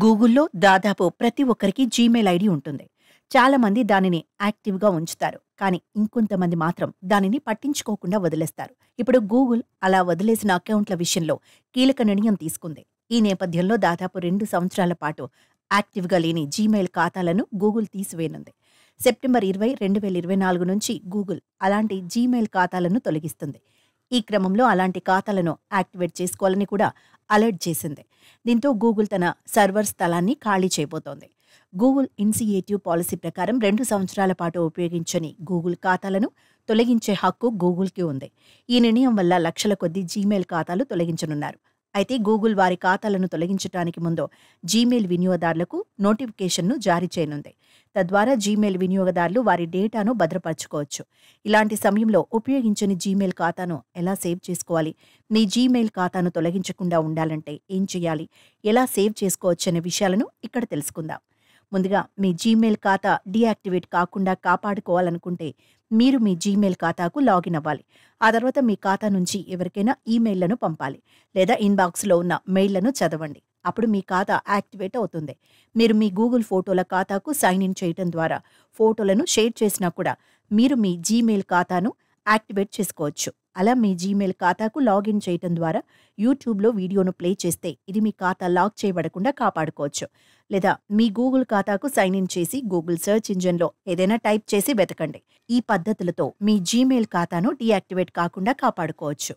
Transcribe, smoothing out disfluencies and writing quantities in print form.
గూగుల్‌లో దాదాపు ప్రతి ఒక్కరికి జీమెయిల్ ఐడీ ఉంటుంది. చాలామంది దానిని యాక్టివ్‌గా ఉంచుతారు. కానీ ఇంకొంతమంది మాత్రం దానిని పట్టించుకోకుండా వదిలేస్తారు. ఇప్పుడు గూగుల్ అలా వదిలేసిన అకౌంట్ల విషయంలో కీలక నిర్ణయం తీసుకుంది. ఈ నేపథ్యంలో దాదాపు 2 సంవత్సరాల పాటు యాక్టివ్‌గా లేని జీమెయిల్ ఖాతాలను గూగుల్ తీసివేయనుంది. సెప్టెంబర్ 20, 2024 నుంచి గూగుల్ అలాంటి జీమెయిల్ ఖాతాలను తొలగిస్తుంది. ఈ క్రమంలో అలాంటి ఖాతాలను యాక్టివేట్ చేసుకోవాలని కూడా అలర్ట్ చేసింది. దీంతో గూగుల్ తన సర్వర్ స్థలాన్ని ఖాళీ చేయబోతోంది. గూగుల్ ఇనిషియేటివ్ పాలసీ ప్రకారం 2 సంవత్సరాల పాటు ఉపయోగించని గూగుల్ ఖాతాలను తొలగించే హక్కు గూగుల్కి ఉంది. ఈ నిర్ణయం వల్ల లక్షల కొద్దీ జీమెయిల్ ఖాతాలు తొలగించనున్నారు. అయితే గూగుల్ వారి ఖాతాలను తొలగించడానికి ముందు జీమెయిల్ వినియోగదారులకు నోటిఫికేషన్ను జారీ చేయనుంది. తద్వారా జీమెయిల్ వినియోగదారులు వారి డేటాను భద్రపరచుకోవచ్చు. ఇలాంటి సమయంలో ఉపయోగించని జీమెయిల్ ఖాతాను ఎలా సేవ్ చేసుకోవాలి, మీ జీమెయిల్ ఖాతాను తొలగించకుండా ఉండాలంటే ఏం చేయాలి, ఎలా సేవ్ చేసుకోవచ్చనే విషయాలను ఇక్కడ తెలుసుకుందాం. ముందుగా మీ జీమెయిల్ ఖాతా డీయాక్టివేట్ కాకుండా కాపాడుకోవాలనుకుంటే మీరు మీ జీమెయిల్ ఖాతాకు లాగిన్ అవ్వాలి. ఆ తర్వాత మీ ఖాతా నుంచి ఎవరికైనా ఈమెయిల్లను పంపాలి లేదా ఇన్బాక్స్లో ఉన్న మెయిల్లను చదవండి. అప్పుడు మీ ఖాతా యాక్టివేట్ అవుతుంది. మీరు మీ గూగుల్ ఫోటోల ఖాతాకు సైన్ ఇన్ చేయడం ద్వారా ఫోటోలను షేర్ చేసినా కూడా మీరు మీ జీమెయిల్ ఖాతాను యాక్టివేట్ చేసుకోవచ్చు. అలా మీ జీమెయిల్ ఖాతాకు లాగిన్ చేయడం ద్వారా యూట్యూబ్లో వీడియోను ప్లే చేస్తే ఇది మీ ఖాతా లాక్ చేయబడకుండా కాపాడుకోవచ్చు. లేదా మీ గూగుల్ ఖాతాకు సైన్ ఇన్ చేసి గూగుల్ సెర్చ్ ఇంజిన్లో ఏదైనా టైప్ చేసి వెతకండి. ఈ పద్ధతులతో మీ జీమెయిల్ ఖాతాను డీయాక్టివేట్ కాకుండా కాపాడుకోవచ్చు.